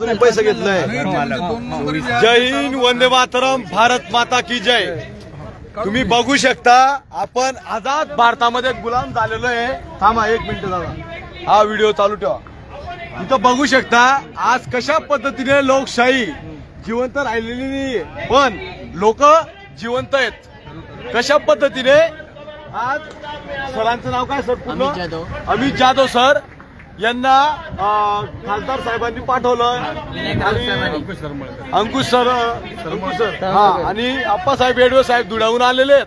पैसे घेतलंय। जय हिंद, वंदे मातरम, भारत माता की जय। तुम्ही बघू शकता आपण आझाद भारतामध्ये गुलाम झालेलो आहे। थांबा एक मिनिट दादा, हा व्हिडिओ चालू ठेवा। इथं बघू शकता आज कशा पद्धतीने लोकशाही जिवंत राहिलेली नाही, पण लोक जिवंत आहेत। कशा पद्धतीने आज सरांचं नाव काय सर पूर्ण? अमित जाधव सर यांना खासदार साहेबांनी पाठवलं आणि अंकुश सर हा आणि आप्पासाहेब येडवे साहेब धुळ्याहून आलेले आहेत।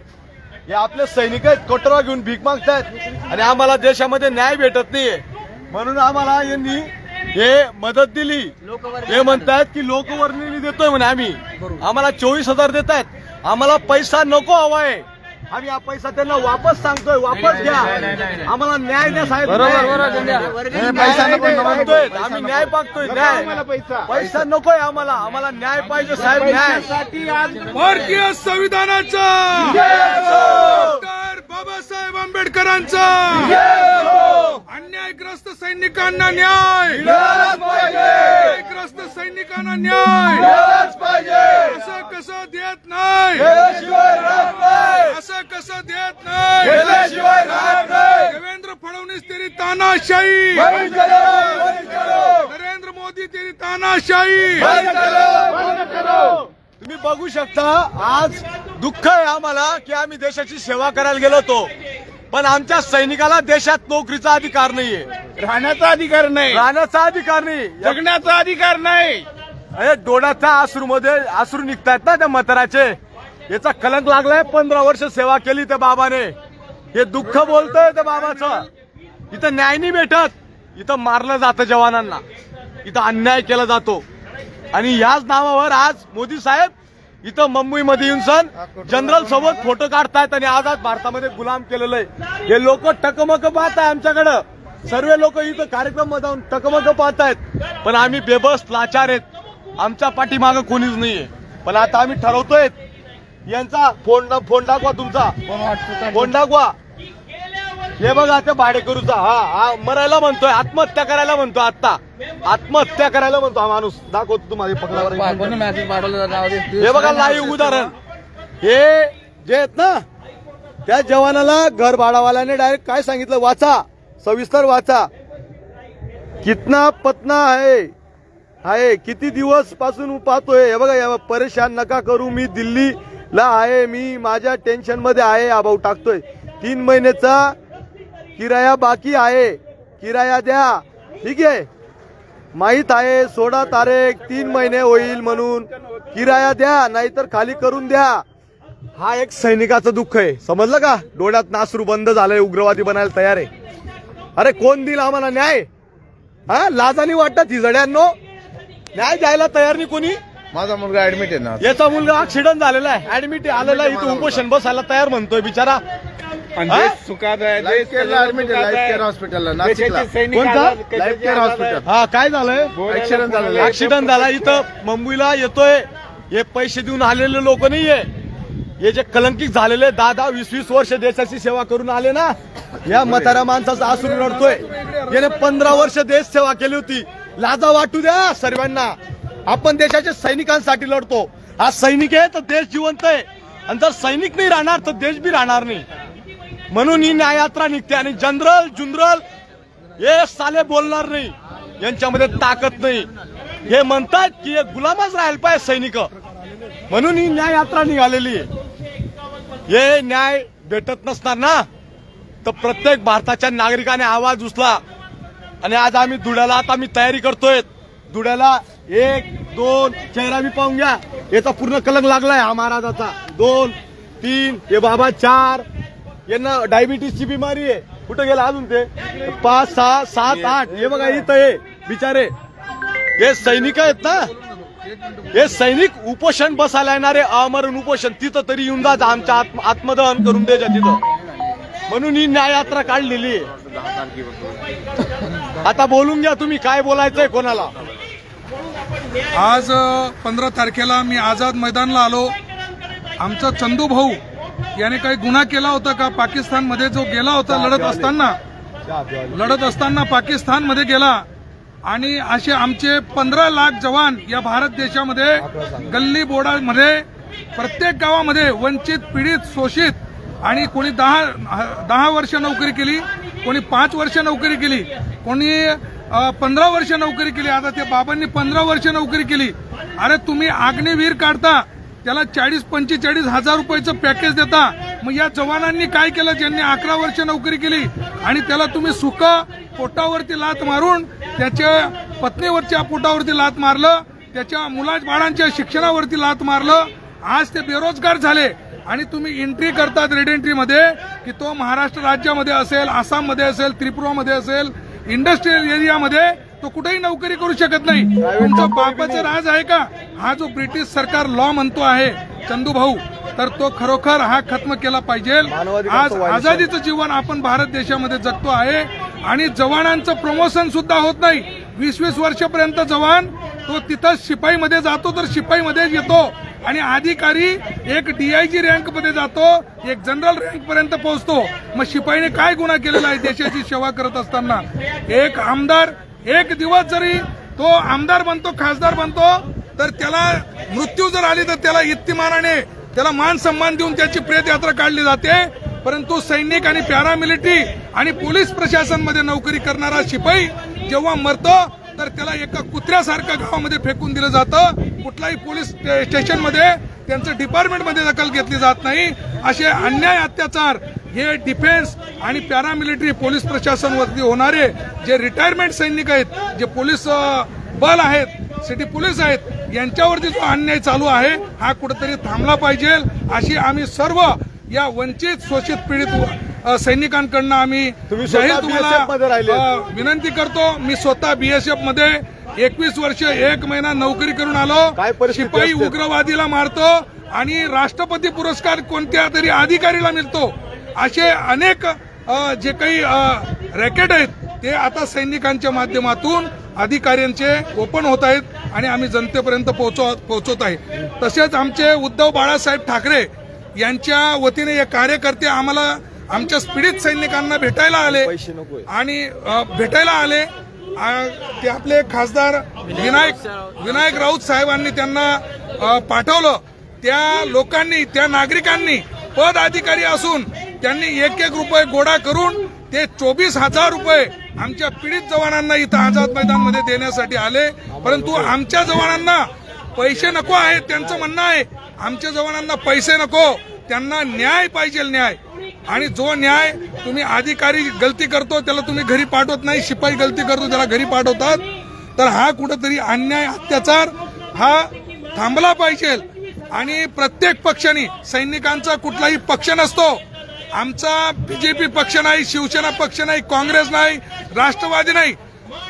हे आपले सैनिक आहेत, कटोरा घेऊन भीक मागतायत आणि आम्हाला देशामध्ये न्याय भेटत नाहीये, म्हणून आम्हाला यांनी हे मदत दिली। हे म्हणतायत की लोकवर्गणी देतोय म्हणे आम्ही, आम्हाला 24,000 देत आहेत, आम्हाला पैसा नको हवाय, आम्ही हा पैसा त्यांना वापस सांगतोय, वापस घ्या, आम्हाला न्याय द्या साहेब। आम्ही न्याय मागतोय, न्याय पैसा नकोय आम्हाला, आम्हाला न्याय पाहिजे साहेब, न्याय। भारतीय संविधानाचा डॉक्टर बाबासाहेब आंबेडकरांचा अन्यायग्रस्त सैनिकांना न्याय, अन्यायग्रस्त सैनिकांना न्याय असं कसं देत नाही, असं कसं देत नाही। देवेंद्र फडणवीस तेरी तानाशाही, नरेंद्र मोदी तेरी तानाशाही। तुम्ही बघू शकता आज दुःख आहे आम्हाला की आम्ही देशाची सेवा करायला गेलो होतो, पण आमच्या सैनिकाला देशात नोकरीचा अधिकार नाहीये, राहण्याचा अधिकार नाही, राहण्याचा अधिकार नाही, जगण्याचा अधिकार नाही। अरे डोळ्याच्या अश्रू निघतायत ना त्या म्हाताराचे, याचा कलंक लागलाय। 15 वर्ष सेवा केली त्या बाबाने, हे दुःख बोलतोय त्या बाबाचं। इथं न्याय नाही भेटत, इथं मारलं जातं जवानांना, इथं अन्याय केला जातो आणि याच नावावर आज मोदी साहेब इथं मुंबईमध्ये येऊन सण जनरल सोबत फोटो काढतायत आणि आझाद भारतामध्ये गुलाम केलेलं आहे। हे लोक टकमक पाहताय आमच्याकडं, सर्व लोक इथं कार्यक्रम जाऊन टकमक पाहतायत, पण आम्ही बेबस लाचार आहेत, आमच्या पाठीमागं कोणीच नाहीये। पण आता आम्ही ठरवतोय यांचा फोन दाखवा, तुमचा फोन दाखवा। हे बघा त्या भाडेकरूचा, हा मरायला म्हणतोय, आत्महत्या करायला म्हणतो, आता आत्महत्या करायला म्हणतो हा माणूस। दाखवतो तुम्हाला पकडावर, हे बघा लाईव्ह उदाहरण। हे जे आहेत ना त्या जवानाला घर भाडावाल्याने डायरेक्ट काय सांगितलं, वाचा, सविस्तर वाचा। कितना पतना आहे किती दिवस पासून पाहतोय, हे बघा, परेशान नका करू, मी दिल्लीला आहे, मी माझ्या टेन्शन मध्ये आहे, हा भाऊ टाकतोय। 3 महिन्याचा किराया बाकी आहे, किराया द्या, ठीक आहे, माहित आहे 16 तारीख 3 महिने होईल म्हणून किराया द्या, नाहीतर खाली करून द्या। हा एक सैनिकाचं दुःख आहे, समजलं का? डोळ्यात नासरू बंद झालंय, उग्रवादी बनायला तयार आहे। अरे कोण दिल आम्हाला न्याय? हा लाजानी वाटत हिजड्यांनो, न्याय द्यायला तयार नाही कोणी। माझा मुलगा ऍडमिट आहे ना, याचा मुलगा ऍक्सिडेंट झालेला आहे, ऍडमिट आलेला आहे, इथं उपोषण बसायला तयार म्हणतोय बिचारा। हा काय झालंय? ऍक्सिडेंट झाला, इथं मुंबईला येतोय। हे पैसे देऊन आलेले लोक नाहीये, हे जे कलंकित झालेले 10-10, 20-20 वर्ष देशाची सेवा करून आले ना, या म्हाताऱ्या माणसाचा अश्रू रडतोय। याने 15 वर्ष देश सेवा केली होती, लाजा वाटू द्या सर्वांना। आपण देशाच्या सैनिकांसाठी लढतो, हा सैनिक आहे तर देश जिवंत आहे, आणि जर सैनिक नाही राहणार तर देश बी राहणार नाही। म्हणून ही न्याय यात्रा निघते आणि जनरल हे साले बोलणार नाही, यांच्यामध्ये ताकद नाही, हे म्हणतात की हे गुलामच राहायला पाहिजे सैनिक, म्हणून ही न्याय यात्रा निघालेली आहे। हे न्याय भेटत नसणार ना तर प्रत्येक भारताच्या नागरिकाने आवाज उचला, आणि आज आम्ही धुळ्याला आता मी तयारी करतोय। धुळ्याला 1, 2 चेहरा बी पाहून घ्या, याचा पूर्ण कलंक लागलाय हा महाराजाचा। 2, 3 हे बाबा 4, यांना डायबिटीसची बिमारी आहे, कुठे गेला अजून ते 5, 6, 7, 8, हे बघा इथं हे बिचारे, हे सैनिक आहेत ना, हे सैनिक उपोषण बसायला येणारे, अमरण उपोषण, तिथं तरी येऊन जा, आमच्या आत्मदहन करून द्यायच्या तिथं, म्हणून ही न्याय यात्रा काढलेली आहे। आता बोलून घ्या तुम्ही, काय बोलायचंय कोणाला? आज 15 तारखेला मी आझाद मैदानला आलो। आमचा चंदू भाऊ याने काही गुन्हा केला होता का? पाकिस्तान मध्ये जो गेला होता लढत असताना पाकिस्तान मध्ये गेला आणि असे आमचे 15 लाख जवान या भारत देशामध्ये गल्ली बोर्डामध्ये प्रत्येक गावामध्ये वंचित, पीडित, शोषित आणि कोणी 10 वर्ष नोकरी केली, कोणी 5 वर्ष नोकरी केली, कोणी 15 वर्ष नोकरी केली. आता त्या बाबांनी 15 वर्ष नोकरी केली. अरे तुम्ही अग्निवीर काढता, त्याला 40-45 हजार रुपयाचं पॅकेज देता. मग या जवानांनी काय केलं, ज्यांनी 11 वर्ष नोकरी केली आणि त्याला तुम्ही सुका पोटावरती लात मारून त्याच्या पत्नीवरच्या पोटावरती लात मारलं, त्याच्या मुलाबाळांच्या शिक्षणावरती लात मारलं. आज ते बेरोजगार झाले आणि तुम्ही एंट्री करतात रेड एंट्रीमध्ये की तो महाराष्ट्र राज्यामध्ये असेल, आसाममध्ये असेल, त्रिपुरामध्ये असेल, इंडस्ट्रियल एरियामध्ये तो कुठेही नोकरी करू शकत नाही. तुमचं बापाचं राज आहे का? हा जो ब्रिटिश सरकार लॉ म्हणतो आहे चंदू भाऊ, तर तो खरोखर हा खत्म केला पाहिजे. आज आझादीचं जीवन आपण भारत देशामध्ये जगतो आहे आणि जवानांचं प्रमोशन सुद्धा होत नाही. 20-20 वर्षापर्यंत जवान तो तिथं शिपाईमध्ये जातो तर शिपाईमध्येच येतो आणि अधिकारी एक DIG रँक मध्ये जातो, एक जनरल रँक पर्यंत पोहोचतो. मग शिपाईने काय गुन्हा केलेला आहे देशाची सेवा करत असताना? एक आमदार एक दिवस जरी तो आमदार बनतो, खासदार बनतो, तर त्याला मृत्यू जर आली तर त्याला इत्तिमानाने त्याला मान सन्मान देऊन त्याची प्रेत यात्रा काढली जाते. परंतु सैनिक आणि पॅरामिलिटरी आणि पोलीस प्रशासनमध्ये नोकरी करणारा शिपाई जेव्हा मरतो तर त्याला एका कुत्र्यासारखं गावामध्ये फेकून दिलं जातं. कुठलाही पोलीस स्टेशनमध्ये त्यांचं डिपार्टमेंटमध्ये दखल घेतली जात नाही. असे अन्याय, अत्याचार हे डिफेन्स आणि पॅरामिलिटरी पोलीस प्रशासनावरती होणारे जे रिटायरमेंट सैनिक आहेत, जे पोलीस बल आहेत, सिटी पोलीस आहेत, यांच्यावरती जो अन्याय चालू आहे हा कुठेतरी थांबला पाहिजे. अशी आम्ही सर्व या वंचित, शोषित, पीडित सैनिकांकडनं आम्ही जाहीर तुम्हाला विनंती करतो. मी स्वतः BSF मध्ये 21 वर्ष 1 महिना नोकरी करून आलो. शिपाई उग्रवादीला मारतो आणि राष्ट्रपती पुरस्कार कोणत्या तरी अधिकारीला मिळतो. असे अनेक जे काही रॅकेट आहेत ते आता सैनिकांच्या माध्यमातून अधिकाऱ्यांचे ओपन होत आहेत आणि आम्ही जनतेपर्यंत पोहोचवत आहे. तसेच आमचे उद्धव बाळासाहेब ठाकरे यांच्या वतीने हे कार्यकर्ते आम्हाला आमच्या पीडित सैनिकांना भेटायला आले आणि ते आपले खासदार विनायक राऊत साहेबांनी त्यांना पाठवलं. त्या लोकांनी, त्या नागरिकांनी पद अधिकारी असून त्यांनी 1-1 रुपये गोळा करून ते 24,000 रुपये आमच्या पीडित जवानांना इथं आझाद मैदानमध्ये देण्यासाठी आले. परंतु आमच्या जवानांना पैसे नको आहे. त्यांचं म्हणणं आहे आमच्या जवानांना पैसे नको, त्यांना न्याय पाहिजे, न्याय. आणि जो न्याय तुम्ही अधिकारी गलती करतो त्याला तुम्ही घरी पाठवत नाही, शिपाई गलती करतो त्याला घरी पाठवतात. तर हा कुठेतरी अन्याय, अत्याचार हा थांबला पाहिजे. आणि प्रत्येक पक्षाने, सैनिकांचा कुठलाही पक्ष नसतो. आमचा BJP पक्ष नाही, शिवसेना पक्ष नाही, काँग्रेस नाही, राष्ट्रवादी नाही.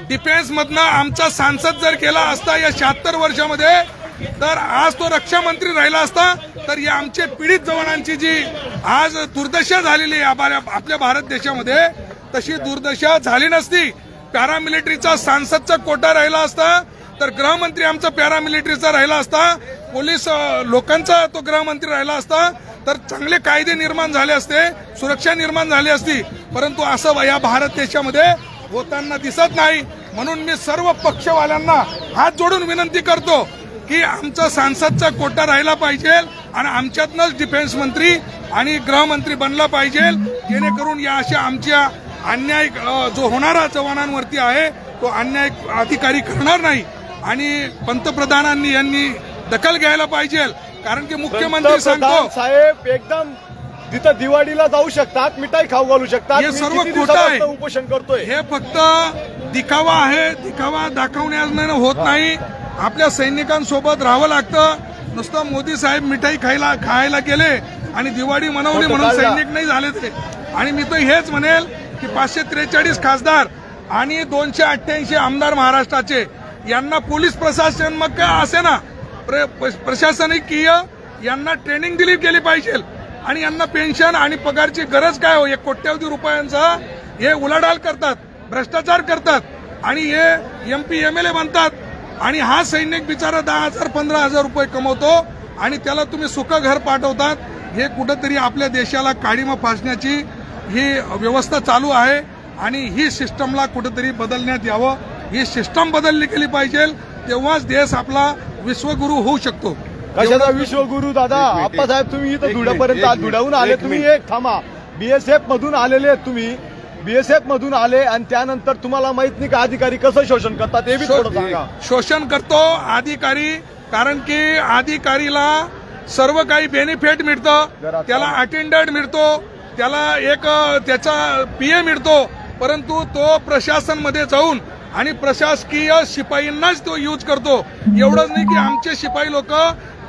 डिफेन्स मधनं आमचा सांसद जर गेला असता या 76 वर्षामध्ये तर आज तो रक्षा मंत्री राहिला असता, तर या आमचे पीडित जवानांची जी आज दुर्दशा झालेली आहे आपल्या भारत देशामध्ये तशी दुर्दशा झाली नसती. पॅरामिलिटरीचा सांसदचा कोटा राहिला असता तर गृहमंत्री आमचा पॅरामिलिटरीचा राहिला असता, पोलीस लोकांचा तो गृहमंत्री राहिला असता तर चांगले कायदे निर्माण झाले असते, सुरक्षा निर्माण झाली असती. परंतु असं या भारत देशामध्ये होताना दिसत नाही. म्हणून मी सर्व पक्षवाल्यांना हात जोडून विनंती करतो की आमचा सांसदचा कोटा राहिला पाहिजे आणि आमच्यातनंच डिफेन्स मंत्री आणि गृहमंत्री बनला पाहिजे, जेणेकरून या अशा आमच्या अन्याय जो होणारा जवानांवरती आहे तो अन्याय अधिकारी करणार नाही. आणि पंतप्रधानांनी यांनी दखल घ्यायला पाहिजे. कारण की मुख्यमंत्री सांगतो साहेब एकदम तिथं दिवाळीला जाऊ शकतात, मिठाई खाऊ घालू शकतात, हे सर्व खोटं आहे. उपोषण करतोय हे फक्त दिखावा आहे. दिखावा दाखवण्याने होत नाही. आपल्या सैनिकांसोबत राहावं लागतं. नुसतं मोदी साहेब मिठाई खायला गेले आणि दिवाळी मनवली म्हणून सैनिक नाही झाले ते. आणि मी तर हेच म्हणेल की 543 खासदार आणि 288 आमदार महाराष्ट्राचे यांना पोलीस प्रशासन मग काय असे ना प्रशासकीय यांना ट्रेनिंग दिली गेली पाहिजे. आणि यांना पेन्शन आणि पगारची गरज काय हो? 1 कोट्यवधी रुपयांचा हे उलाढाल करतात, भ्रष्टाचार करतात आणि हे MP MLA बनतात. आणि हा सैनिक बिचारा 10,000 15,000 रुपये कमवतो आणि त्याला तुम्ही सुखं घर पाठवतात. हे कुठंतरी आपल्या देशाला काळीमा फासण्याची ही व्यवस्था चालू आहे आणि ही सिस्टमला कुठंतरी बदलण्यात यावं ही सिस्टम बदलली गेली पाहिजे, तेव्हाच देश आपला विश्वगुरु होऊ शकतो. कशाचा विश्वगुरु दादा? आप्पासाहेब तुम्ही इथं धुळ्यापर्यंत धुळ्याहून आले, तुम्ही एक थांबा, बीएसएफ मधून आलेले आहेत तुम्ही, बीएसएफ मधून आले आणि त्यानंतर तुम्हाला माहित नाही का अधिकारी कसं शोषण करतात हे बी थोडं सांगा. शोषण करतो अधिकारी, कारण की अधिकारीला सर्व काही बेनिफिट मिळतं, त्याला अटेंडंट मिळतो, त्याला एक त्याचा पीए मिळतो, परंतु तो प्रशासन मध्ये जाऊन आणि प्रशासकीय शिपाईंनाच तो यूज करतो. एवढंच नाही की आमचे शिपाई लोक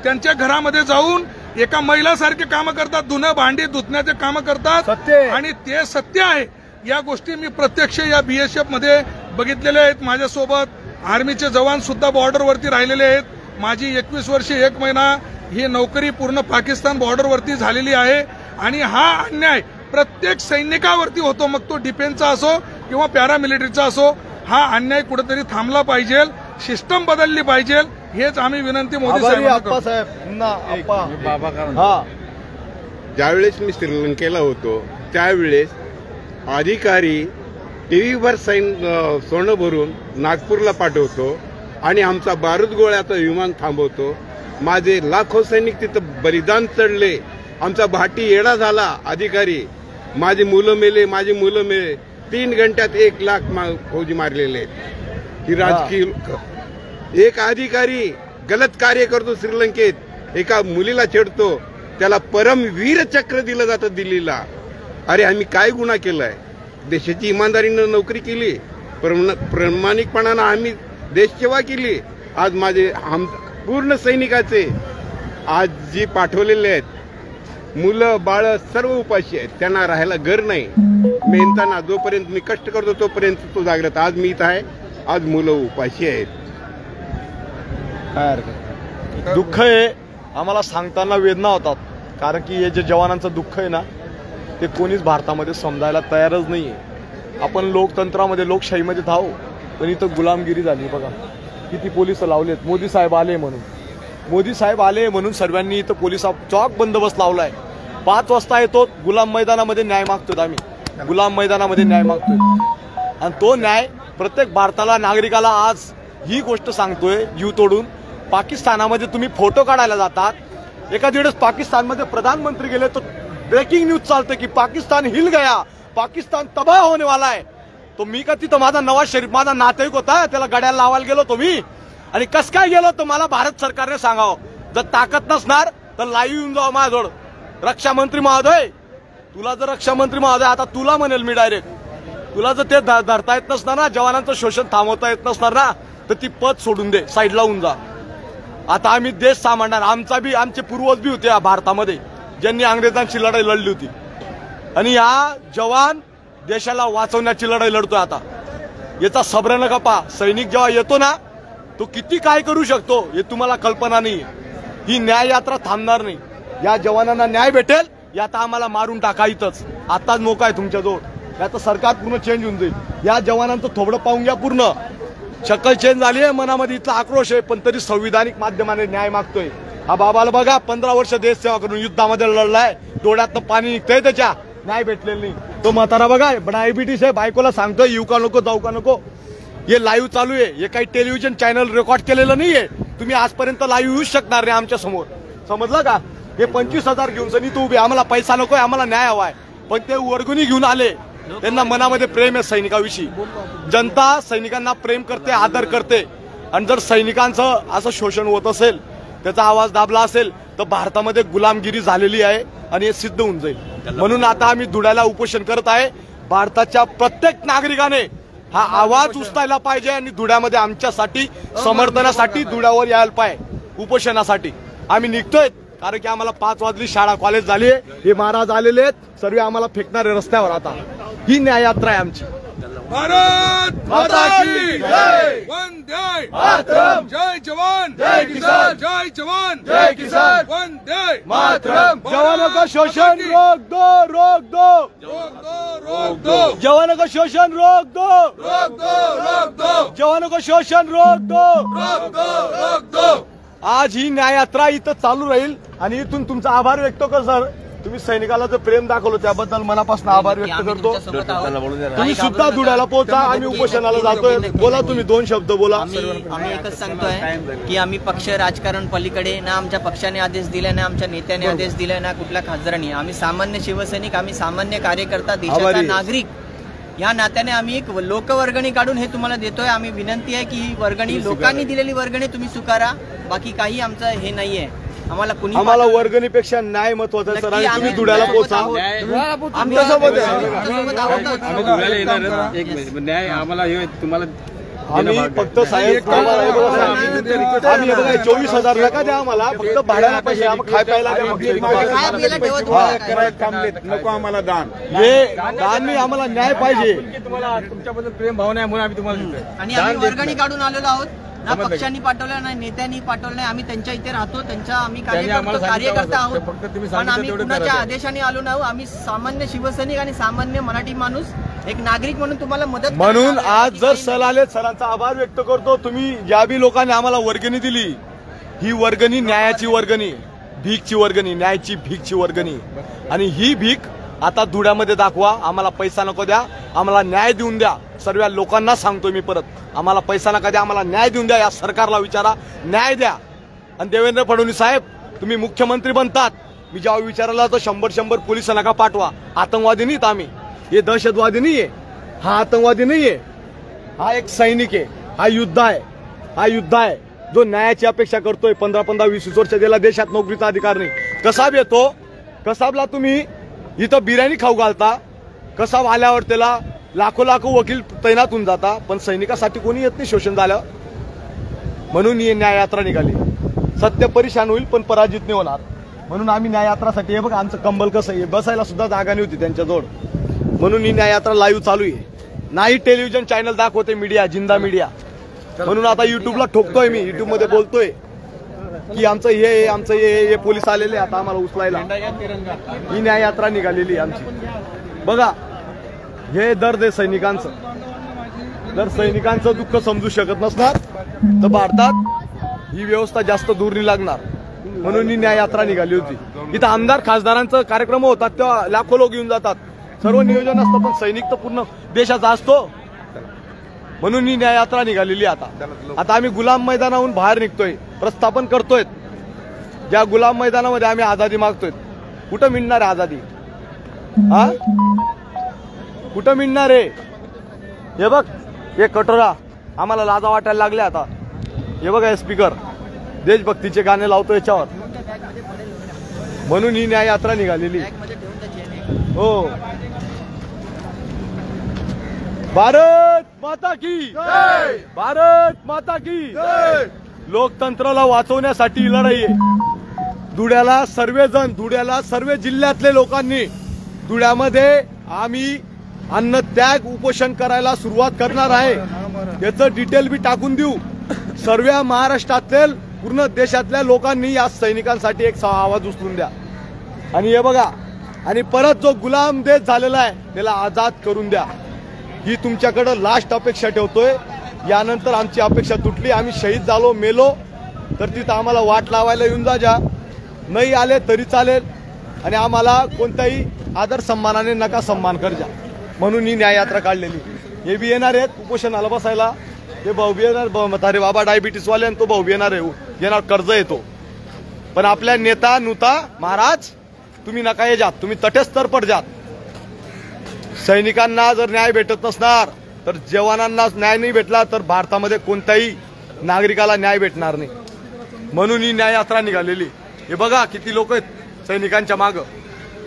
त्यांच्या घरामध्ये जाऊन एका महिलासारखे कामं करतात, धुणं भांडी धुतण्याचे कामं करतात, आणि ते सत्य आहे. या गोष्टी मी प्रत्यक्ष या बीएसएफ मध्ये बघितलेल्या आहेत. माझ्यासोबत आर्मीचे जवान सुद्धा बॉर्डरवरती राहिलेले आहेत. माझी 21 वर्षे 1 महिना ही नोकरी पूर्ण पाकिस्तान बॉर्डरवरती झालेली आहे, आणि हा अन्याय प्रत्येक सैनिकावरती होतो, मग तो डिफेन्सचा असो किंवा पॅरामिलिटरीचा असो. हा अन्याय कुठेतरी थांबला पाहिजे, सिस्टम बदलली पाहिजे, हेच आम्ही विनंती मोदी साहेबांना करतो. ज्यावेळेस मी श्रीलंकेला होतो त्यावेळेस अधिकारी टीव्हीवर सोनं भरून नागपूरला पाठवतो आणि आमचा बारूद गोळ्याचं विमान थांबवतो. माझे लाखो सैनिक तिथं बलिदान चढले, आमचा भाटी येडा झाला अधिकारी, माझी मुलं मेले, 3 घंट्यात 1 लाख फौजी मारलेले आहेत. ही राजकीय एक अधिकारी गलत कार्य करतो श्रीलंकेत, एका मुलीला छेडतो, त्याला परमवीर चक्र दिलं जातं दिल्लीला. अरे आम्ही काय गुन्हा केलाय? देशाची इमानदारीनं नोकरी केली, प्रामाणिकपणानं आम्ही देशसेवा केली. आज माझे पूर्ण सैनिकाचे आज जी पाठवलेले आहेत मुलं बाळ सर्व उपाशी आहेत, त्यांना राहायला घर नाही. मेहनताना जोपर्यंत मी कष्ट करतो तोपर्यंत तो जागृत. आज मी इथं आहे, आज मुलं उपाशी आहेत. दुःख आहे, आम्हाला सांगताना वेदना होतात, कारण की हे जे जवानांचं दुःख आहे ना ते कोणीच भारतामध्ये समजायला तयारच नाहीये. आपण लोकतंत्रामध्ये लोकशाहीमध्ये धावू, पण इथं गुलामगिरी झाली. बघा किती पोलिस लावलेत. मोदी साहेब आले म्हणून सर्वांनी इथं पोलिस चॉक बंदोबस्त लावलाय. 5 वाजता येतो, गुलाम मैदानामध्ये न्याय मागतोय आम्ही, गुलाम मैदानामध्ये न्याय मागतोय, आणि तो न्याय प्रत्येक भारताला नागरिकाला आज ही गोष्ट सांगतोय. जीव तोडून पाकिस्तानामध्ये तुम्ही फोटो काढायला जातात, एखाद्या वेळेस पाकिस्तानमध्ये प्रधानमंत्री गेले तर ब्रेकिंग न्यूज चालते की पाकिस्तान हिल गया, पाकिस्तान तबाह होने वाला है. तो मी का तिथं माझा नवाज शरीफ माझा नातेवाईक होता, त्याला गड्याला लावायला गेलो तुम्ही, आणि कस काय गेलो तर मला भारत सरकारने सांगावं. जर ताकद नसणार तर लाईव्ह येऊन जावं माझ्याजवळ. रक्षा मंत्री महोदय, तुला जर रक्षा मंत्री महोदय आता तुला म्हणेल मी डायरेक्ट, तुला जर ते धरता येत नसणार ना, जवानांचं शोषण थांबवता येत नसणार ना, तर ती पद सोडून दे, साईडला होऊन जा. आता आम्ही देश सांभाळणार. आमचे पूर्वज बी होते या भारतामध्ये ज्यांनी अंग्रेजांची लढाई लढली होती, आणि या जवान देशाला वाचवण्याची लढाई लढतोय. आता याचा सब्र नका पा. सैनिक जेव्हा येतो ना तो किती काय करू शकतो हे तुम्हाला कल्पना नाही. ही न्याय यात्रा थांबणार नाही. या जवानांना न्याय भेटेल, यात आम्हाला मारून टाका इथंच. आताच मोका आहे तुमच्याजवळ. याचं सरकार पूर्ण चेंज होऊन जाईल. या जवानांचं थोबडं पाहून घ्या, पूर्ण शक्कल चेंज झाली आहे, मनामध्ये इथला आक्रोश आहे, पण तरी संविधानिक माध्यमाने न्याय मागतोय. हा बाबाला बघा, 15 वर्ष देश सेवा करून युद्धामध्ये लढलाय, डोळ्यातनं पाणी निघतंय, त्याच्या न्याय भेटलेलं नाही. तो म्हातारा बघा डायबिटीस आहे, बायकोला सांगतोय येऊ का नको जाऊ का नको. हे लाईव्ह चालू आहे, हे काही टेलिव्हिजन चॅनल रेकॉर्ड केलेलं नाहीये. तुम्ही आजपर्यंत लाईव्ह येऊच शकणार नाही आमच्या समोर, समजलं का. हे 25,000 घेऊन सनी तू उभी, आम्हाला पैसा नकोय, आम्हाला न्याय हवाय, पण ते वर्गणी घेऊन आले. त्यांना मनामध्ये प्रेम आहे सैनिकाविषयी. जनता सैनिकांना प्रेम करते, आदर करते, आणि जर सैनिकांचं असं शोषण होत असेल, त्याचा आवाज दाबला असेल, तर भारतामध्ये गुलामगिरी झालेली आहे आणि हे सिद्ध होऊन जाईल. म्हणून आता आम्ही धुळ्याला उपोषण करत आहे. भारताच्या प्रत्येक नागरिकाने हा आवाज उचलायला पाहिजे आणि धुळ्यामध्ये आमच्यासाठी समर्थनासाठी धुळ्यावर यायला पाहिजे. उपोषणासाठी आम्ही निघतोय, कारण की आम्हाला 5 वाजली, शाळा कॉलेज झाली, हे महाराज आलेले आहेत, सर्व आम्हाला फेकणारे रस्त्यावर. आता ही न्याय यात्रा आहे आमची. भारत माता की जय, वंदे मातरम, जय जवान जय किसान, जय जवान जय किसान, वंदे मातरम. जवानों का शोषण रोक दो, रोक दो, रोक दो, रोक दो. जवानों का शोषण रोक दो, रोक दो, रोक दो. जवानों का शोषण रोक दो, रोक दो, रोक दो. आज ही न्याय यात्रा इथं चालू राहील आणि इथून तुमचा आभार व्यक्त तुम्ही सैनिकाला जो प्रेम दाखवलं त्याबद्दल मनापासून आभार व्यक्त करतो. तुम्ही सुद्धा धुळ्याला पोहोचा. आम्ही उपोषणाला जातोय. बोला तुम्ही 2 शब्द बोला. आम्ही एकच सांगतोय की आम्ही पक्ष राजकारण पलीकडे ना आमच्या पक्षाने आदेश दिला ना आमच्या नेत्याने आदेश दिला ना कुठल्या खासदारांनी. आम्ही सामान्य शिवसैनिक, आम्ही सामान्य कार्यकर्ता, देशाचा नागरिक या नात्याने आम्ही एक लोकवर्गणी काढून हे तुम्हाला देतोय. आम्ही विनंती आहे की ही वर्गणी लोकांनी दिलेली वर्गणी तुम्ही स्वीकारा. बाकी काही आमचं हे नाहीये. आम्हाला वर्गणीपेक्षा न्याय महत्वाचा आहे सर. आणि तुम्ही धुळ्याला पोहोचा. न्याय आम्हाला तुम्हाला आम्ही फक्त साहेब आम्ही बघा 24,000 नका द्या आम्हाला. फक्त भाड्याला पैसे खाय प्यायला नको आम्हाला दान. हे दान नाही, आम्हाला न्याय पाहिजे. तुमच्याबद्दल प्रेम भावना आहे म्हणून आम्ही तुम्हाला देतोय. आणि आम्ही वर्गणी काढून आलेलो आहोत. ना पक्षांनी पाठवलं ना नेत्यांनी पाठवलं नाही. आम्ही त्यांच्या इथे राहतो. त्यांच्या आम्ही कार्यकर्ता आहोत. पण आम्ही कुणाच्या आदेशाने आलो नाही. आम्ही सामान्य शिवसैनिक आणि सामान्य मराठी माणूस एक नागरिक म्हणून तुम्हाला मदत. म्हणून आज जर सर आले सरांचा आभार व्यक्त करतो. तुम्ही ज्या बी लोकांनी आम्हाला वर्गणी दिली ही वर्गणी न्यायाची वर्गणी, भीकची वर्गणी, न्यायाची भीकची वर्गणी. आणि ही भीक आता धुळ्यामध्ये दाखवा. आम्हाला पैसा नको द्या, आम्हाला न्याय देऊन द्या. सर्व लोकांना सांगतो मी परत, आम्हाला पैसा नका द्या, आम्हाला न्याय देऊन द्या. या सरकारला विचारा, न्याय द्या. आणि देवेंद्र फडणवीस साहेब तुम्ही मुख्यमंत्री बनतात, मी जेव्हा विचारायला तो 100 पोलिस नका पाठवा. आतंकवादी नाहीत आम्ही, हे दहशतवादी नाहीये, हा आतंकवादी नाहीये, हा एक सैनिक आहे. हा युद्ध आहे, हा युद्ध आहे जो न्यायाची अपेक्षा करतोय. 15-20 वर्ष गेला देशात नोकरीचा अधिकार नाही. कसाब येतो, कसाबला तुम्ही इथं बिर्याणी खाऊ घालता. कसाब आल्यावर त्याला लाखो वकील तैनात होऊन जाता. पण सैनिकासाठी कोणी येत नाही शोषण झालं. म्हणून ही न्याय यात्रा निघाली. सत्य परेशान होईल पण पराजित नाही होणार. म्हणून आम्ही न्याय यात्रासाठी, हे बघा आमचं कंबल कसं आहे, बसायला सुद्धा जागा नाही होती त्यांच्याजवळ. म्हणून ही न्याय यात्रा लाईव्ह चालू आहे. नाही टेलिव्हिजन चॅनल दाखवते मीडिया, जिंदा मीडिया. म्हणून आता युट्यूबला ठोकतोय मी, युट्यूब मध्ये बोलतोय की आमचं हे आमचं हे पोलीस आलेले आता आम्हाला उचलायला. ही न्याय यात्रा निघालेली आमची. बघा हे दर्द आहे सैनिकांचं. जर सैनिकांचं दुःख समजू शकत नसणार तर भारतात ही व्यवस्था जास्त दूर नाही लागणार. म्हणून ही न्याय यात्रा निघाली होती. इथं आमदार खासदारांचा कार्यक्रम होतात तेव्हा लाखो लोक येऊन जातात. सर्व नियोजन असतं पण सैनिक तर पूर्ण देशाचा असतो. म्हणून ही न्याय यात्रा निघालेली. आता आम्ही गुलाम मैदानाहून बाहेर निघतोय, प्रस्थापन करतोय. ज्या गुलाम मैदानामध्ये आम्ही आझादी मागतोय, कुठं मिळणार आहे आझादी? हा कुठं मिळणार आहे? हे बघ हे कटोरा आम्हाला लाजा वाटायला लागले आता. हे बघा हे स्पीकर देशभक्तीचे गाणे लावतो याच्यावर. म्हणून ही न्याय यात्रा निघालेली. हो, भारत माता की जय, भारत माता की जय. लोकतंत्राला वाचवण्यासाठी लढाई आहे. धुळ्याला सर्वजण, धुळ्याला सर्व जिल्ह्यातले लोकांनी, धुळ्यामध्ये आम्ही अन्नत्याग उपोषण करायला सुरुवात करणार आहे. याचं डिटेल बी टाकून देऊ. सर्व महाराष्ट्रातील पूर्ण देशातल्या लोकांनी या सैनिकांसाठी एक आवाज उचलून द्या. आणि हे बघा, आणि परत जो गुलाम देश झालेला आहे त्याला आजाद करून द्या. ही तुमच्याकडे लास्ट अपेक्षा ठेवतोय. यानंतर आमची अपेक्षा तुटली, आम्ही शहीद झालो, मेलो तर तिथं आम्हाला वाट लावायला येऊन जा. नाही आले तरी चालेल. आणि आम्हाला कोणत्याही आदर सन्मानाने नका सन्मान कर जा. म्हणून ही न्याय यात्रा काढलेली. हे बी येणार आहेत उपोषणाला बसायला. ते भाऊ बी येणार, म्हातारे बाबा डायबिटीस वाले, तो भाऊ बी येणार आहे. येणार, कर्ज येतो. पण आपल्या नेता नुता महाराज तुम्ही नका ये जात, तुम्ही तटस्थ पड जात. सैनिकांना जर न्याय भेटत नसणार तर जवानांना न्याय नाही भेटला तर भारतामध्ये कोणत्याही नागरिकाला न्याय भेटणार नाही. म्हणून ही न्याय यात्रा निघालेली. हे बघा किती लोक आहेत सैनिकांच्या माग.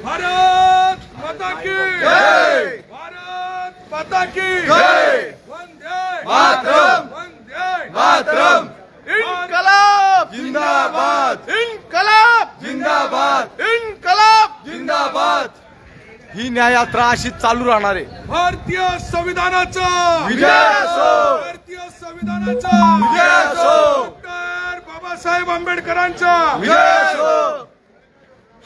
भारत माता की जय, भारत माता की जय, वंदे मातरम, वंदे मातरम. इन्कलाब जिंदाबाद, इन्कलाब जिंदाबाद, इन्कलाब जिंदाबाद. ही न्याय यात्रा अशीच चालू राहणार आहे. भारतीय संविधानाचा विजय असो, भारतीय संविधानाचा विजय असो, डॉक्टर बाबासाहेब आंबेडकरांचा विजय असो.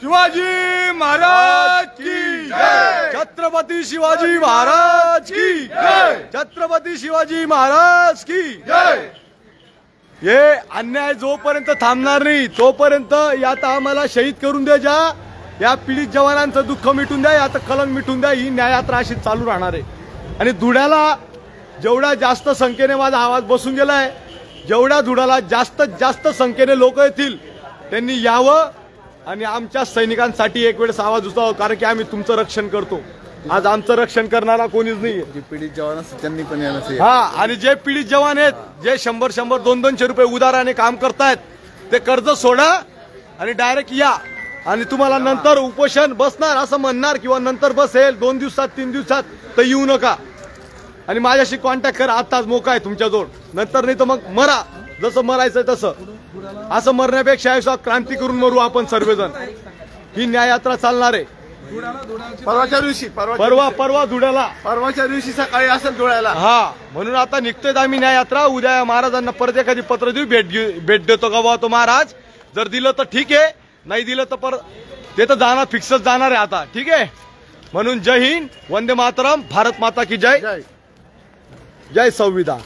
शिवाजी महाराज की जय, छत्रपती शिवाजी महाराज की जय, छत्रपती शिवाजी महाराज की जय. हे अन्याय जोपर्यंत थांबणार नाही तोपर्यंत यात आम्हाला शहीद करून द्या. या पीडित जवानांचं दुःख मिटून द्या, आता कलंक मिटून द्या. ही न्याययात्रा अशी चालू राहणार आहे. आणि धुळ्याला जेवढ्या जास्त संख्येने माझा आवाज बसून गेलाय, जेवढ्या धुळ्याला जास्त संख्येने लोक येतील त्यांनी यावं आणि आमच्या सैनिकांसाठी एक वेळेस आवाज उचलावा. कारण की आम्ही तुमचं रक्षण करतो. आज आमचं रक्षण करणारा कोणीच नाही. जे पीडित जवान असतात त्यांनी पण यायला. हा, आणि जे पीडित जवान आहेत, जे 100-100, 200 रुपये उदाराने काम करतायत, ते कर्ज सोडा आणि डायरेक्ट या. आणि तुम्हाला नंतर उपोषण बसणार असं म्हणणार किंवा नंतर बसेल 2 दिवसात 3 दिवसात, तर येऊ नका. आणि माझ्याशी कॉन्टॅक्ट करा, आत्ताच मोका आहे तुमच्याजवळ. नंतर नाही तर मग मरा, जसं मरायचं तसं. असं मरण्यापेक्षा असं क्रांती करून मरू आपण सर्वजण. ही न्याययात्रा चालणार आहे. परवाच्या दिवशी परवा धुळ्याला, परवाच्या दिवशी सकाळी असेल धुळ्याला. हा, म्हणून आता निघतोय आम्ही न्याययात्रा. उद्या महाराजांना परत एखादी पत्र देऊ, भेट देतो का बाबा तो महाराज. जर दिलं तर ठीक आहे, नाही दिलं तर परत ते तर जाणार, फिक्सच जाणार आहे आता. ठीक आहे. म्हणून जय हिंद, वंदे मातरम, भारत माता की जय, जय संविधान.